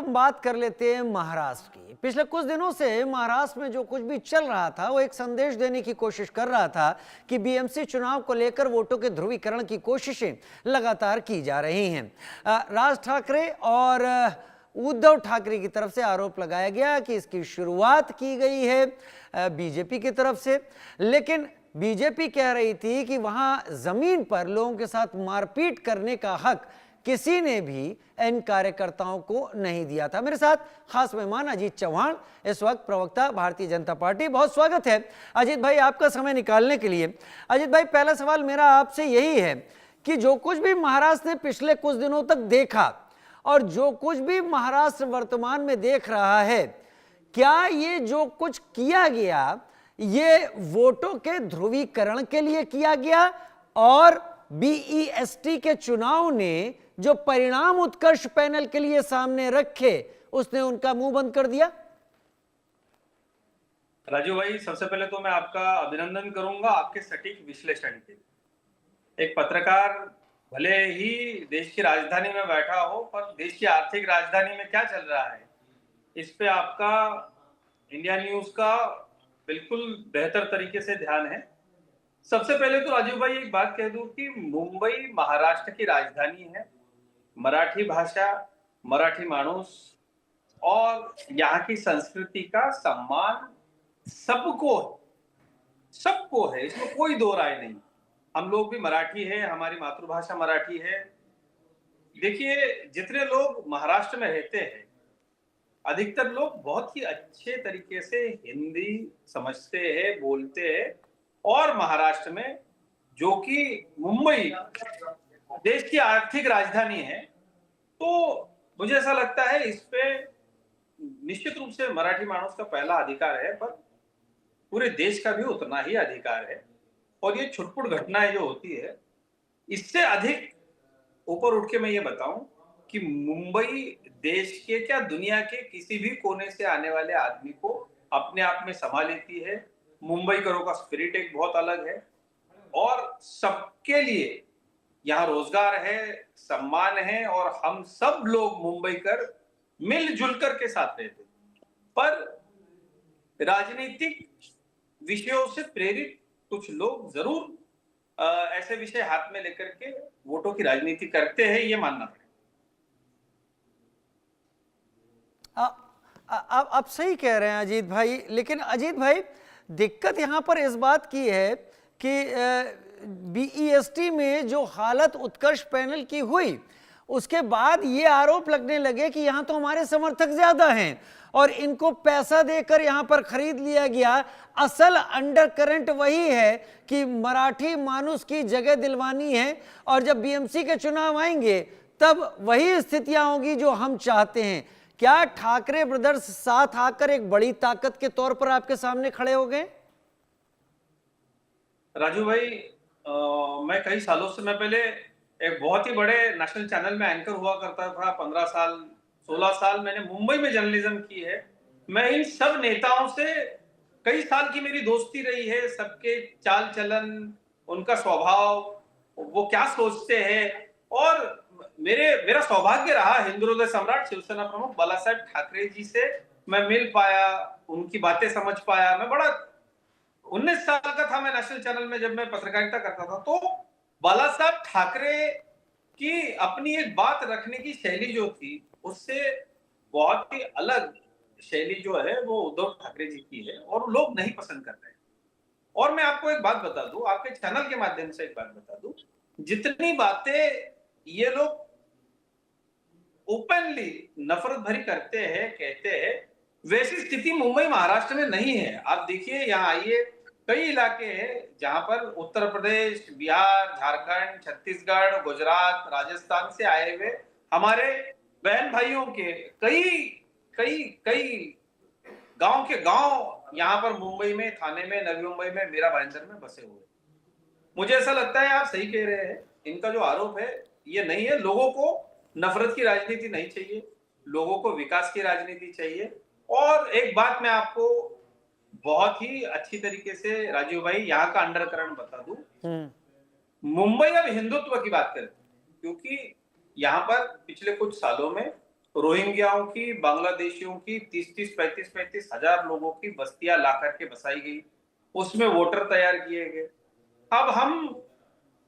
बात कर लेते हैं महाराष्ट्र की। पिछले कुछ दिनों से महाराष्ट्र में जो कुछ भी चल रहा था वो एक संदेश देने की कोशिश कर रहा था कि बीएमसी चुनाव को लेकर वोटों के ध्रुवीकरण की कोशिशें लगातार की जा रही हैं। राज ठाकरे और उद्धव ठाकरे की तरफ से आरोप लगाया गया कि इसकी शुरुआत की गई है बीजेपी की तरफ से, लेकिन बीजेपी कह रही थी कि वहां जमीन पर लोगों के साथ मारपीट करने का हक किसी ने भी इन कार्यकर्ताओं को नहीं दिया था। मेरे साथ खास मेहमान अजीत चौहान, इस वक्त प्रवक्ता भारतीय जनता पार्टी। बहुत स्वागत है अजीत भाई आपका समय निकालने के लिए। अजीत भाई, पहला सवाल मेरा आपसे यही है कि जो कुछ भी महाराष्ट्र ने पिछले कुछ दिनों तक देखा और जो कुछ भी महाराष्ट्र वर्तमान में देख रहा है, क्या ये जो कुछ किया गया ये वोटों के ध्रुवीकरण के लिए किया गया और बीईएसटी के चुनाव ने जो परिणाम उत्कर्ष पैनल के लिए सामने रखे उसने उनका मुंह बंद कर दिया? राजू भाई, सबसे पहले तो मैं आपका अभिनंदन करूंगा आपके सटीक विश्लेषण के। एक पत्रकार भले ही देश की राजधानी में बैठा हो, पर देश की आर्थिक राजधानी में क्या चल रहा है इस पे आपका इंडिया न्यूज का बिल्कुल बेहतर तरीके से ध्यान है। सबसे पहले तो राजीव भाई एक बात कह दूं कि मुंबई महाराष्ट्र की राजधानी है। मराठी भाषा, मराठी मानुस और यहाँ की संस्कृति का सम्मान सबको सबको है, इसमें कोई दो राय नहीं। हम लोग भी मराठी है, हमारी मातृभाषा मराठी है। देखिए, जितने लोग महाराष्ट्र में रहते हैं अधिकतर लोग बहुत ही अच्छे तरीके से हिंदी समझते हैं, बोलते हैं। और महाराष्ट्र में, जो कि मुंबई देश की आर्थिक राजधानी है, तो मुझे ऐसा लगता है इस पे निश्चित रूप से मराठी मानुस का पहला अधिकार है, पर पूरे देश का भी उतना ही अधिकार है। और ये छुटपुट घटनाएं जो होती है, इससे अधिक ऊपर उठ के मैं ये बताऊं कि मुंबई देश के क्या दुनिया के किसी भी कोने से आने वाले आदमी को अपने आप में समा लेती है। मुंबईकरों का स्पिरिट एक बहुत अलग है और सबके लिए यहाँ रोजगार है, सम्मान है और हम सब लोग मुंबईकर मिलजुल कर के साथ रहते हैं। पर राजनीतिक विषयों से प्रेरित कुछ लोग जरूर ऐसे विषय हाथ में लेकर के वोटों की राजनीति करते हैं, ये मानना पड़ेगा। आप सही कह रहे हैं अजीत भाई, लेकिन अजीत भाई दिक्कत यहां पर इस बात की है कि बीईएसटी में जो हालत उत्कर्ष पैनल की हुई उसके बाद ये आरोप लगने लगे कि यहां तो हमारे समर्थक ज्यादा हैं और इनको पैसा देकर यहां पर खरीद लिया गया। असल अंडरकरंट वही है कि मराठी मानुस की जगह दिलवानी है और जब बीएमसी के चुनाव आएंगे तब वही स्थितियां होगी जो हम चाहते हैं। क्या ठाकरे ब्रदर्स साथ आकर एक बड़ी ताकत के तौर पर आपके सामने खड़े हो गए? राजू भाई, मैं कई सालों से, मैं पहले एक बहुत ही बड़े नेशनल चैनल में एंकर हुआ करता था। 15 साल 16 साल मैंने मुंबई में जर्नलिज्म की है। मैं इन सब नेताओं से कई साल की मेरी दोस्ती रही है। सबके चाल चलन, उनका स्वभाव, वो क्या सोचते हैं, और मेरा सौभाग्य रहा हिंदुहृदय सम्राट शिवसेना प्रमुख बालासाहेब ठाकरे जी से मैं मिल पाया, उनकी बातें समझ पाया। मैं बड़ा 19 साल का था मैं नेशनल चैनल में जब मैं पत्रकारिता करता था, तो बालासाहेब ठाकरे की अपनी एक बात रखने की शैली जो थी उससे बहुत ही अलग शैली जो है वो उद्धव ठाकरे जी की है और लोग नहीं पसंद कर रहे हैं। और मैं आपको एक बात बता दूं, आपके चैनल के माध्यम से एक बात बता दूं, जितनी बातें ये लोग ओपनली नफरत भरी करते हैं, कहते हैं, वैसी स्थिति मुंबई महाराष्ट्र में नहीं है। आप देखिए, यहाँ आइए, कई इलाके हैं जहां पर उत्तर प्रदेश, बिहार, झारखंड, छत्तीसगढ़, गुजरात, राजस्थान से आए हुए हमारे बहन भाइयों के कई कई कई गांव के गांव यहाँ पर मुंबई में, थाने में, नवी मुंबई में, मीरा भाईंदर में बसे हुए। मुझे ऐसा लगता है आप सही कह रहे हैं, इनका जो आरोप है ये नहीं है। लोगों को नफरत की राजनीति नहीं चाहिए, लोगों को विकास की राजनीति चाहिए। और एक बात मैं आपको बहुत ही अच्छी तरीके से राजीव भाई यहाँ का अंडरकरण बता दूं, मुंबई अब हिंदुत्व की बात करती है, क्योंकि यहाँ पर पिछले कुछ सालों में रोहिंग्याओं की, बांग्लादेशियों की 30-30, 35-35 हजार लोगों की बस्तियां ला करके बसाई गई, उसमें वोटर तैयार किए गए। अब हम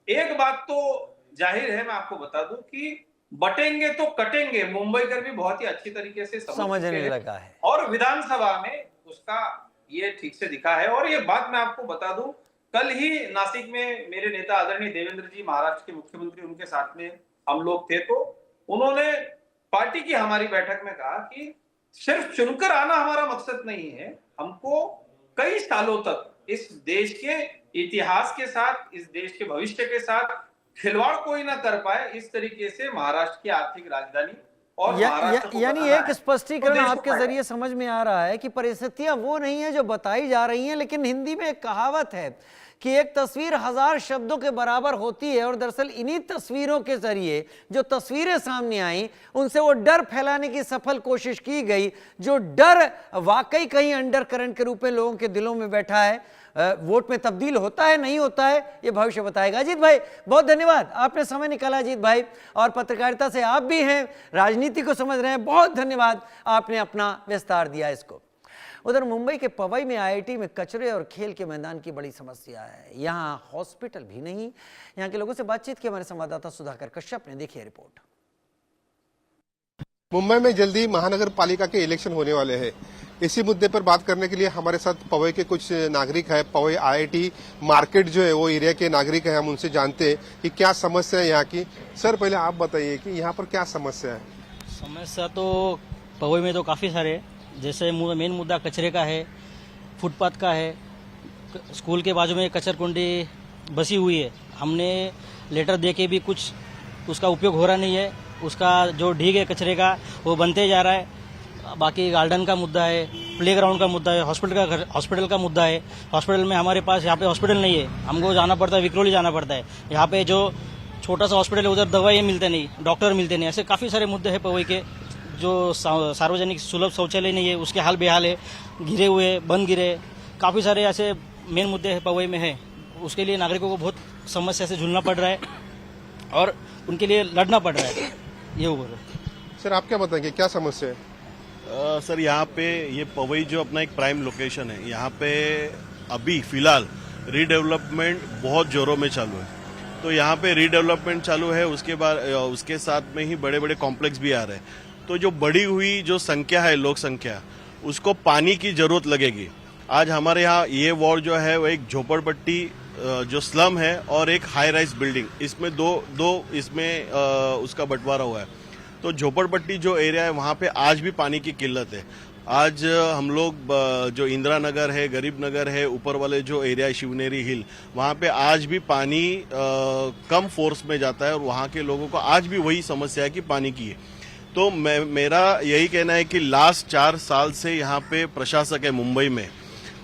एक बात तो जाहिर है, मैं आपको बता दूं कि बटेंगे तो कटेंगे मुंबईकर भी बहुत ही अच्छी तरीके से समझ चुके समझने हैं लगा है। और विधानसभा में उसका ये ठीक से दिखा है। और ये बात मैं आपको बता दूं, कल ही नासिक में मेरे नेता आदरणीय देवेंद्र जी, महाराष्ट्र के मुख्यमंत्री, उनके साथ में हम लोग थे, तो उन्होंने पार्टी की हमारी बैठक में कहा कि सिर्फ चुनकर आना हमारा मकसद नहीं है, हमको कई सालों तक इस देश के इतिहास के साथ, इस देश के भविष्य के साथ खिलवाड़ कोई ना कर पाए, इस तरीके से महाराष्ट्र की आर्थिक राजधानी और महाराष्ट्र को यानी बनाना एक है। स्पष्टीकरण तो देश को आपके फायदा जरिए समझ में आ रहा है कि परिस्थितियां वो नहीं है जो बताई जा रही हैं, लेकिन हिंदी में एक कहावत है कि एक तस्वीर हजार शब्दों के बराबर होती है, और दरअसल इन्हीं तस्वीरों के जरिए जो तस्वीरें सामने आई, उनसे वो डर फैलाने की सफल कोशिश की गई, जो डर वाकई कहीं अंडर करंट के रूप में लोगों के दिलों में बैठा है। वोट में तब्दील होता है नहीं होता है ये भविष्य बताएगा। अजीत भाई बहुत धन्यवाद, आपने समय निकाला अजीत भाई, और पत्रकारिता से आप भी हैं, राजनीति को समझ रहे हैं, बहुत धन्यवाद, आपने अपना विस्तार दिया इसको। उधर मुंबई के पवई में आईआईटी में कचरे और खेल के मैदान की बड़ी समस्या है। यहाँ हॉस्पिटल भी नहीं। यहाँ के लोगों से बातचीत की हमारे संवाददाता सुधाकर कश्यप ने, देखी है रिपोर्ट। मुंबई में जल्दी महानगर पालिका के इलेक्शन होने वाले हैं। इसी मुद्दे पर बात करने के लिए हमारे साथ पवई के कुछ नागरिक है। पवई आईआईटी मार्केट जो है वो एरिया के नागरिक है, हम उनसे जानते हैं कि क्या समस्या है यहाँ की। सर पहले आप बताइए कि यहाँ पर क्या समस्या है। समस्या तो पवई में तो काफ़ी सारे हैं। जैसे मेन मुद्दा कचरे का है, फुटपाथ का है, स्कूल के बाजू में कचर कुंडी बसी हुई है। हमने लेटर दे के भी कुछ उसका उपयोग हो रहा नहीं है। उसका जो ढीग है कचरे का वो बनते जा रहा है। बाकी गार्डन का मुद्दा है, प्लेग्राउंड का मुद्दा है, हॉस्पिटल का मुद्दा है। हॉस्पिटल में हमारे पास यहाँ पे हॉस्पिटल नहीं है, हमको जाना पड़ता है, विक्रोली जाना पड़ता है। यहाँ पे जो छोटा सा हॉस्पिटल है उधर दवाई मिलते नहीं, डॉक्टर मिलते नहीं। ऐसे काफ़ी सारे मुद्दे हैं पवई के। जो सार्वजनिक सुलभ शौचालय नहीं है उसके हाल बेहाल है, गिरे हुए, बंद गिरे, काफ़ी सारे ऐसे मेन मुद्दे हैं पवई में है। उसके लिए नागरिकों को बहुत समस्या से झूलना पड़ रहा है और उनके लिए लड़ना पड़ रहा है। ये हुआ सर आप क्या बताएंगे, क्या समस्या है। सर यहाँ पे ये पवई जो अपना एक प्राइम लोकेशन है, यहाँ पे अभी फिलहाल रीडेवलपमेंट बहुत जोरों में चालू है। तो यहाँ पे रीडेवलपमेंट चालू है, उसके बाद उसके साथ में ही बड़े बड़े कॉम्प्लेक्स भी आ रहे हैं। तो जो बढ़ी हुई जो संख्या है, लोक संख्या, उसको पानी की जरूरत लगेगी। आज हमारे यहाँ ये वार्ड जो है वो एक झोपड़पट्टी जो स्लम है और एक हाई राइज बिल्डिंग, इसमें दो इसमें उसका बंटवारा हुआ है। तो झोपड़पट्टी जो एरिया है वहाँ पे आज भी पानी की किल्लत है। आज हम लोग जो इंदिरा नगर है, गरीब नगर है, ऊपर वाले जो एरिया है शिवनेरी हिल, वहाँ पे आज भी पानी कम फोर्स में जाता है और वहाँ के लोगों को आज भी वही समस्या है कि पानी की है। तो मेरा यही कहना है कि लास्ट 4 साल से यहाँ पे प्रशासक है मुंबई में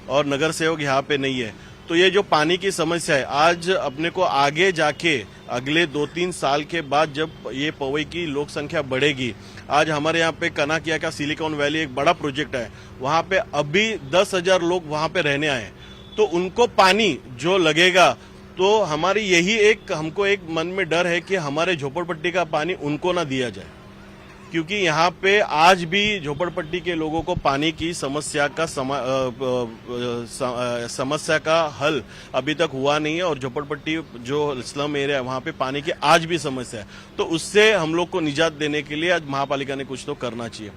और नगर सेवक यहाँ पे नहीं है। तो ये जो पानी की समस्या है, आज अपने को आगे जाके अगले 2-3 साल के बाद जब ये पवई की लोक संख्या बढ़ेगी, आज हमारे यहाँ पे कनाकिया का सिलिकॉन वैली एक बड़ा प्रोजेक्ट है, वहाँ पे अभी 10,000 लोग वहाँ पे रहने आए, तो उनको पानी जो लगेगा, तो हमारी यही हमको एक मन में डर है कि हमारे झोपड़पट्टी का पानी उनको ना दिया जाए, क्योंकि यहाँ पे आज भी झोपड़पट्टी के लोगों को पानी की समस्या का हल अभी तक हुआ नहीं है और झोपड़पट्टी जो स्लम एरिया है वहाँ पे पानी की आज भी समस्या है। तो उससे हम लोग को निजात देने के लिए आज महापालिका ने कुछ तो करना चाहिए।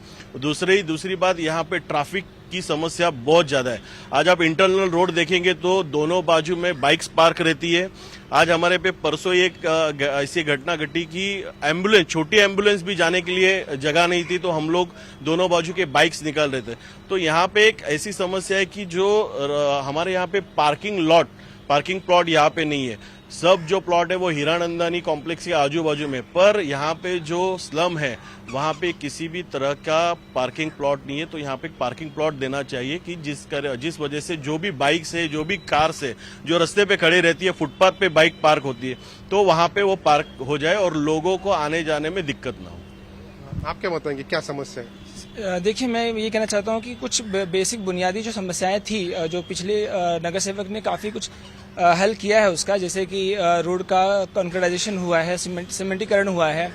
दूसरी बात, यहाँ पे ट्रैफिक की समस्या बहुत ज्यादा है। आज आप इंटरनल रोड देखेंगे तो दोनों बाजू में बाइक्स पार्क रहती है। आज हमारे पे परसों एक ऐसी घटना घटी कि एम्बुलेंस, छोटी एम्बुलेंस भी जाने के लिए जगह नहीं थी, तो हम लोग दोनों बाजू के बाइक्स निकाल रहे थे। तो यहाँ पे एक ऐसी समस्या है कि जो हमारे यहाँ पे पार्किंग प्लॉट यहाँ पे नहीं है। सब जो प्लॉट है वो हीरानंदानी कॉम्प्लेक्स के आजू बाजू में, पर यहाँ पे जो स्लम है वहाँ पे किसी भी तरह का पार्किंग प्लॉट नहीं है। तो यहाँ पे पार्किंग प्लॉट देना चाहिए कि जिस वजह से जो भी बाइक से, जो भी कार से जो रास्ते पे खड़े रहती है, फुटपाथ पे बाइक पार्क होती है, तो वहाँ पे वो पार्क हो जाए और लोगों को आने जाने में दिक्कत ना हो। आप क्या बताएंगे, क्या समस्या है। देखिए, मैं ये कहना चाहता हूँ कि कुछ बेसिक बुनियादी जो समस्याएं थी, जो पिछले नगर सेवक ने काफ़ी कुछ हल किया है उसका, जैसे कि रोड का कंक्रीटाइजेशन हुआ है, सीमेंटीकरण हुआ है,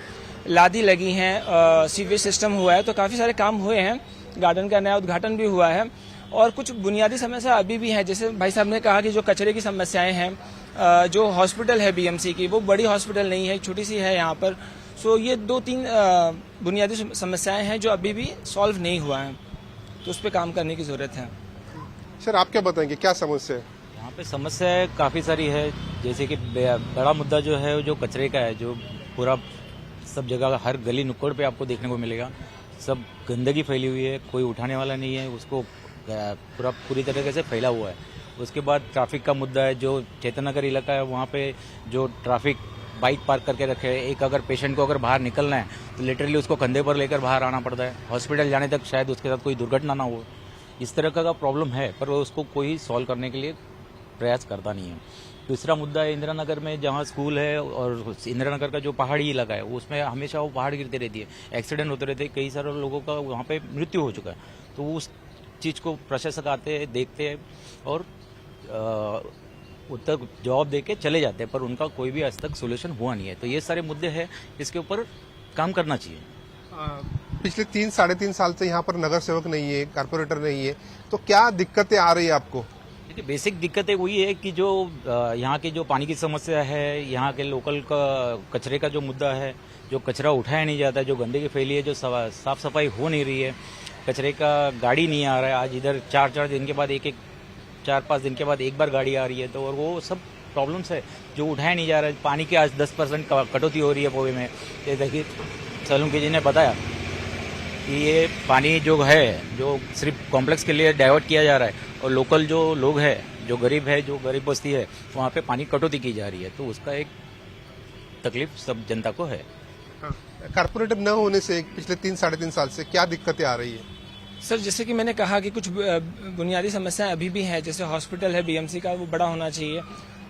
लादी लगी हैं, सीवेज सिस्टम हुआ है, तो काफ़ी सारे काम हुए हैं। गार्डन का नया उद्घाटन भी हुआ है और कुछ बुनियादी समस्या अभी भी है। जैसे भाई साहब ने कहा कि जो कचरे की समस्याएं हैं, जो हॉस्पिटल है बीएमसी की, वो बड़ी हॉस्पिटल नहीं है, छोटी सी है यहाँ पर। सो ये 2-3 बुनियादी समस्याएं हैं जो अभी भी सॉल्व नहीं हुआ है, तो उस पर काम करने की ज़रूरत है। सर आप क्या बताएंगे, क्या समस्या है? यहाँ पे समस्या काफ़ी सारी है। जैसे कि बड़ा मुद्दा जो है जो कचरे का है, जो पूरा सब जगह हर गली नुक्कड़ पे आपको देखने को मिलेगा। सब गंदगी फैली हुई है, कोई उठाने वाला नहीं है, उसको पूरी तरीके से फैला हुआ है। उसके बाद ट्रैफिक का मुद्दा है, जो चेतन नगर इलाका है वहाँ पे जो ट्रैफिक बाइक पार्क करके रखे हैं। एक अगर पेशेंट को अगर बाहर निकलना है तो लिटरली उसको कंधे पर लेकर बाहर आना पड़ता है। हॉस्पिटल जाने तक शायद उसके साथ कोई दुर्घटना ना हो, इस तरह का प्रॉब्लम है, पर उसको कोई सॉल्व करने के लिए प्रयास करता नहीं है। दूसरा मुद्दा है इंदिरा नगर में, जहाँ स्कूल है और इंदिरा नगर का जो पहाड़ी इलाका है उसमें हमेशा वो पहाड़ गिरते रहती है, एक्सीडेंट होते रहते हैं, कई सारे लोगों का वहाँ पे मृत्यु हो चुका है। तो उस चीज़ को प्रशासक आते हैं, देखते हैं और उत्तर जवाब दे के चले जाते हैं, पर उनका कोई भी आज तक सोल्यूशन हुआ नहीं है। तो ये सारे मुद्दे हैं, इसके ऊपर काम करना चाहिए। पिछले 3-3.5 साल से यहाँ पर नगर सेवक नहीं है, कारपोरेटर नहीं है, तो क्या दिक्कतें आ रही है आपको? देखिए, बेसिक दिक्कत वही है कि जो यहाँ की जो पानी की समस्या है, यहाँ के लोकल का कचरे का जो मुद्दा है, जो कचरा उठाया नहीं जाता है, जो गंदगी फैली है, जो साफ सफाई हो नहीं रही है, कचरे का गाड़ी नहीं आ रहा है। आज इधर 4-4 दिन के बाद 4-5 दिन के बाद एक बार गाड़ी आ रही है, तो और वो सब प्रॉब्लम्स है जो उठाया नहीं जा रहा है। पानी की आज 10% कटौती हो रही है पोवे में। ये देखिए सलूनके जी ने बताया कि ये पानी जो है जो सिर्फ कॉम्प्लेक्स के लिए डाइवर्ट किया जा रहा है और लोकल जो लोग है, जो गरीब है, जो गरीब बस्ती है, वहाँ पे पानी कटौती की जा रही है। तो उसका एक तकलीफ सब जनता को है। कारपोरेटर न होने से पिछले 3-3.5 साल से क्या दिक्कतें आ रही है? सर, जैसे कि मैंने कहा कि कुछ बुनियादी समस्याएं अभी भी हैं। जैसे हॉस्पिटल है बीएमसी का, वो बड़ा होना चाहिए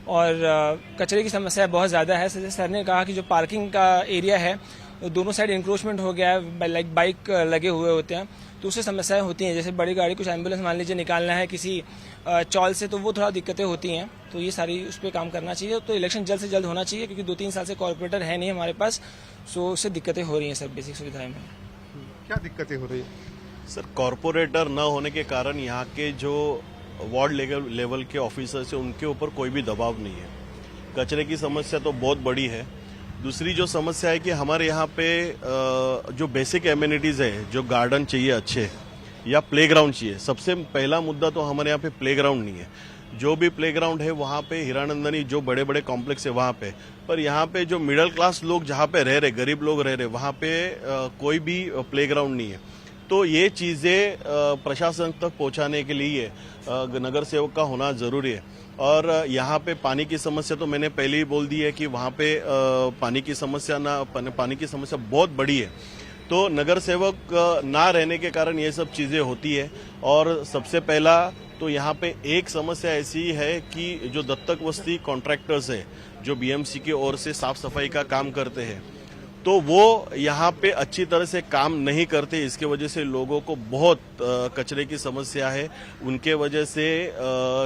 और कचरे की समस्या बहुत ज़्यादा है। जैसे सर ने कहा कि जो पार्किंग का एरिया है दोनों साइड इंक्रोचमेंट हो गया है, लाइक बाइक लगे हुए होते हैं, तो उससे समस्याएं होती हैं। जैसे बड़ी गाड़ी, कुछ एम्बुलेंस मान लीजिए निकालना है किसी चौल से, तो वो थोड़ा दिक्कतें होती हैं। तो ये सारी उस पर काम करना चाहिए। तो इलेक्शन जल्द से जल्द होना चाहिए, क्योंकि 2-3 साल से कॉर्पोरेटर है नहीं हमारे पास, सो उससे दिक्कतें हो रही हैं सर बेसिक सुविधाएं में। क्या दिक्कतें हो रही है? सर, कॉरपोरेटर न होने के कारण यहाँ के जो वार्ड लेवल के ऑफिसर्स हैं उनके ऊपर कोई भी दबाव नहीं है। कचरे की समस्या तो बहुत बड़ी है। दूसरी जो समस्या है कि हमारे यहाँ पे जो बेसिक एमिनिटीज है, जो गार्डन चाहिए अच्छे या प्लेग्राउंड चाहिए। सबसे पहला मुद्दा तो हमारे यहाँ पे प्लेग्राउंड नहीं है। जो भी प्लेग्राउंड है वहाँ पे हीरानंदनी जो बड़े बड़े कॉम्प्लेक्स है वहाँ पे, पर यहाँ पे जो मिडिल क्लास लोग जहाँ पे रह रहे, गरीब लोग रह रहे, वहाँ पे कोई भी प्लेग्राउंड नहीं है। तो ये चीज़ें प्रशासन तक पहुँचाने के लिए नगर सेवक का होना ज़रूरी है। और यहाँ पे पानी की समस्या तो मैंने पहले ही बोल दी है कि वहाँ पे पानी की समस्या बहुत बड़ी है। तो नगर सेवक ना रहने के कारण ये सब चीज़ें होती है। और सबसे पहला तो यहाँ पे एक समस्या ऐसी है कि जो दत्तक वस्ती कॉन्ट्रैक्टर्स है, जो बीएमसी की ओर से साफ सफाई का काम करते हैं, तो वो यहाँ पे अच्छी तरह से काम नहीं करते। इसके वजह से लोगों को बहुत कचरे की समस्या है, उनके वजह से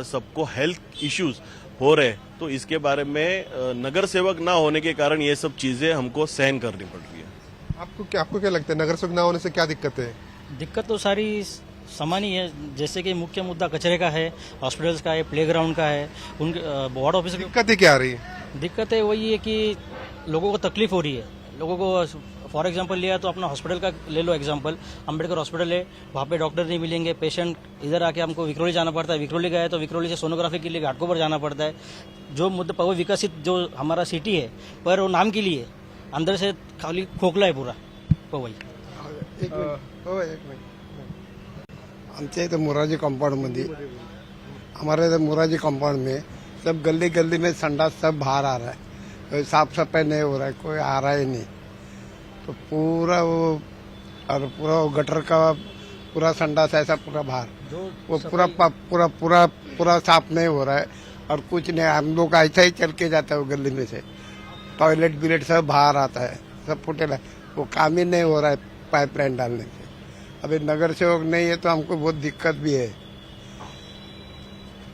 सबको हेल्थ इश्यूज हो रहे। तो इसके बारे में नगर सेवक ना होने के कारण ये सब चीजें हमको सहन करनी पड़ रही है। आपको क्या लगता है, नगर सेवक ना होने से क्या दिक्कत है? दिक्कत तो सारी समान ही है। जैसे कि मुख्य मुद्दा कचरे का है, हॉस्पिटल्स का है, प्लेग्राउंड का है, उनके वार्ड ऑफिस की दिक्कतें क्या आ रही है? दिक्कतें वही है कि लोगों को तकलीफ हो रही है। लोगों को फॉर एग्जांपल लिया तो अपना हॉस्पिटल का ले लो एग्जांपल, अंबेडकर हॉस्पिटल है, वहाँ पे डॉक्टर नहीं मिलेंगे, पेशेंट इधर आके हमको विक्रोली जाना पड़ता है, विक्रोली गए तो विक्रोली से सोनोग्राफी के लिए घाटकोपर जाना पड़ता है। जो मुद्दा पवई विकसित जो हमारा सिटी है, पर वो नाम के लिए अंदर से खाली खोखला है पूरा पवई। आमच्या इथं मोराजी कंपाउंडमध्ये, हमारे इधर मोराजी कंपाउंड में सब गली गली में संडास सब बाहर आ रहा है, कोई साफ सफाई नहीं हो रहा है, कोई आ रहा ही नहीं। तो पूरा वो और पूरा वो गटर का पूरा संडास ऐसा पूरा बाहर, वो पूरा साफ नहीं हो रहा है और कुछ नहीं। हम लोग ऐसा ही चल के जाता है वो गली में से, टॉयलेट बिलेट सब बाहर आता है, सब फुटेला, वो काम ही नहीं हो रहा है पाइपलाइन डालने से। अभी नगर सेवक नहीं है तो हमको बहुत दिक्कत भी है।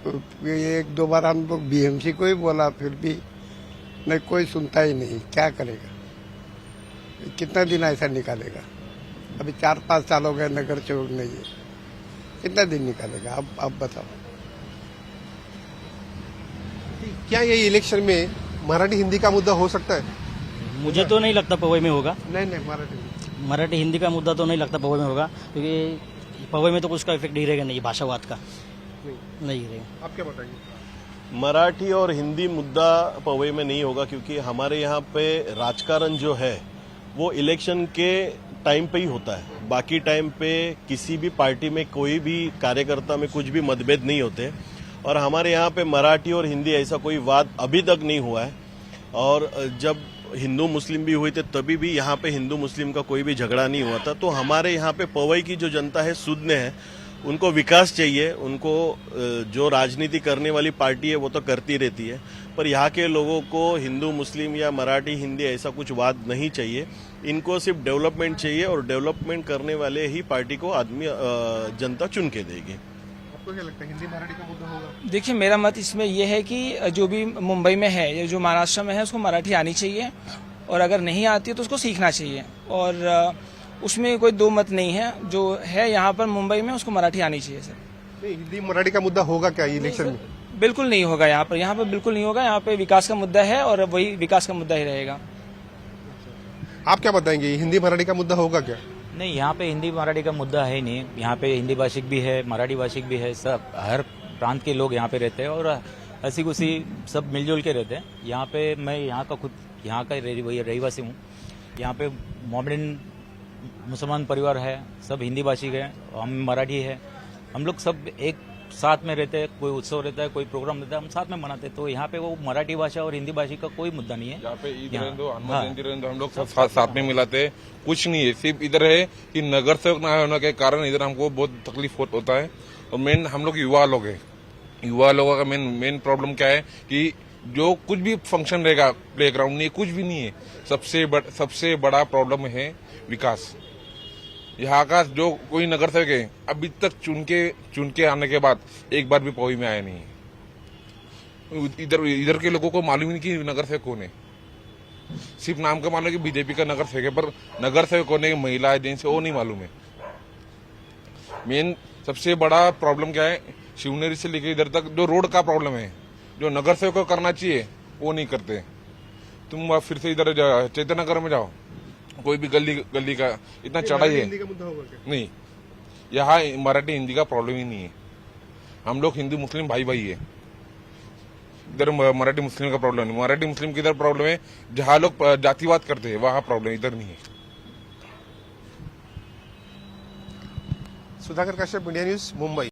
तो 1-2 बार हम लोग बीएमसी को ही बोला, फिर भी नहीं, कोई सुनता ही नहीं, क्या करेगा। कितना दिन ऐसा निकालेगा? अभी 4-5 साल हो गए नगर चौक नहीं है, कितना दिन निकालेगा? अब बताओ। क्या ये इलेक्शन में मराठी हिंदी का मुद्दा हो सकता है? मुझे तो नहीं लगता पवई में होगा। नहीं मराठी हिंदी का मुद्दा तो नहीं लगता पवई में होगा, क्योंकि पवई में तो कुछ का इफेक्ट नहीं रहेगा, नहीं भाषावाद का नहीं रहेगा। आप क्या बताएंगे? मराठी और हिंदी मुद्दा पवई में नहीं होगा, क्योंकि हमारे यहाँ पे राजकारण जो है वो इलेक्शन के टाइम पे ही होता है। बाकी टाइम पे किसी भी पार्टी में कोई भी कार्यकर्ता में कुछ भी मतभेद नहीं होते, और हमारे यहाँ पे मराठी और हिंदी ऐसा कोई वाद अभी तक नहीं हुआ है। और जब हिंदू मुस्लिम भी हुए थे तभी भी यहाँ पे हिंदू मुस्लिम का कोई भी झगड़ा नहीं हुआ था। तो हमारे यहाँ पे पवई की जो जनता है सुधने है, उनको विकास चाहिए, उनको जो राजनीति करने वाली पार्टी है वो तो करती रहती है, पर यहाँ के लोगों को हिंदू मुस्लिम या मराठी हिंदी ऐसा कुछ वाद नहीं चाहिए। इनको सिर्फ डेवलपमेंट चाहिए, और डेवलपमेंट करने वाले ही पार्टी को जनता चुन के देगी। आपको क्या लगता है, हिंदी मराठी का मुद्दा होगा? देखिए, मेरा मत इसमें यह है कि जो भी मुंबई में है या जो महाराष्ट्र में है उसको मराठी आनी चाहिए, और अगर नहीं आती है तो उसको सीखना चाहिए, और उसमें कोई दो मत नहीं है। जो है यहाँ पर मुंबई में उसको मराठी आनी चाहिए सर। नहीं, हिंदी मराठी का मुद्दा होगा क्या इलेक्शन में? बिल्कुल नहीं होगा यहाँ पर बिल्कुल नहीं होगा। यहाँ पे विकास का मुद्दा है और वही विकास का मुद्दा ही रहेगा। आप क्या बताएंगे, हिंदी मराठी का मुद्दा होगा क्या? नहीं, यहाँ पे हिंदी मराठी का मुद्दा है ही नहीं। यहाँ पे हिंदी भाषिक भी है, मराठी भाषिक भी है, सब हर प्रांत के लोग यहाँ पे रहते हैं, और हंसी खुशी सब मिलजुल के रहते हैं। यहाँ पे मैं यहाँ का खुद यहाँ का रहीवासी हूँ। यहाँ पे मोमेडन मुसलमान परिवार है, सब हिंदी भाषिक है, हम मराठी है। हम लोग सब एक साथ में रहते हैं। कोई उत्सव रहता है, कोई प्रोग्राम रहता है, हम साथ में मनाते हैं। तो यहाँ पे वो मराठी भाषा और हिंदी भाषा का कोई मुद्दा नहीं है। यहाँ पे ईद रहने दो, हनुमान हाँ। जयंती रहने दो, हम लोग सब साथ में मिलाते हैं। कुछ नहीं है, सिर्फ इधर है कि नगर सेवक ना होने के कारण इधर हमको बहुत तकलीफ होता है। और मेन हम लोग युवा लोग हैं। युवा लोगों का मेन प्रॉब्लम क्या है कि जो कुछ भी फंक्शन रहेगा, प्ले ग्राउंड नहीं, कुछ भी नहीं है। सबसे बड़ा प्रॉब्लम है विकास। यहाँ का जो कोई नगर सेवक है अभी तक चुन के आने के बाद एक बार भी पवई में आया नहीं है। इधर के लोगों को मालूम ही नहीं कि नगर सेवक कौन है। सिर्फ नाम का मालूम है कि बीजेपी का नगर सेवक है, पर नगर सेवक कौन है, महिला है, जेंट्स है, वो नहीं मालूम है। मेन सबसे बड़ा प्रॉब्लम क्या है, शिवनेरी से लेकर इधर तक जो रोड का प्रॉब्लम है, जो नगर सेवक को करना चाहिए वो नहीं करते। तुम फिर से इधर चैतन्य नगर में जाओ, कोई भी गली का इतना चढ़ाई है। हिंदी का मुद्दा होगा क्या? नहीं, यहाँ मराठी हिंदी का प्रॉब्लम ही नहीं है। हम लोग हिंदू मुस्लिम भाई भाई है। इधर मराठी मुस्लिम का प्रॉब्लम नहीं। मराठी मुस्लिम की इधर प्रॉब्लम है, जहाँ लोग जातिवाद करते हैं वहाँ प्रॉब्लम, इधर नहीं है। Sudhakar Kashyap, India news, Mumbai.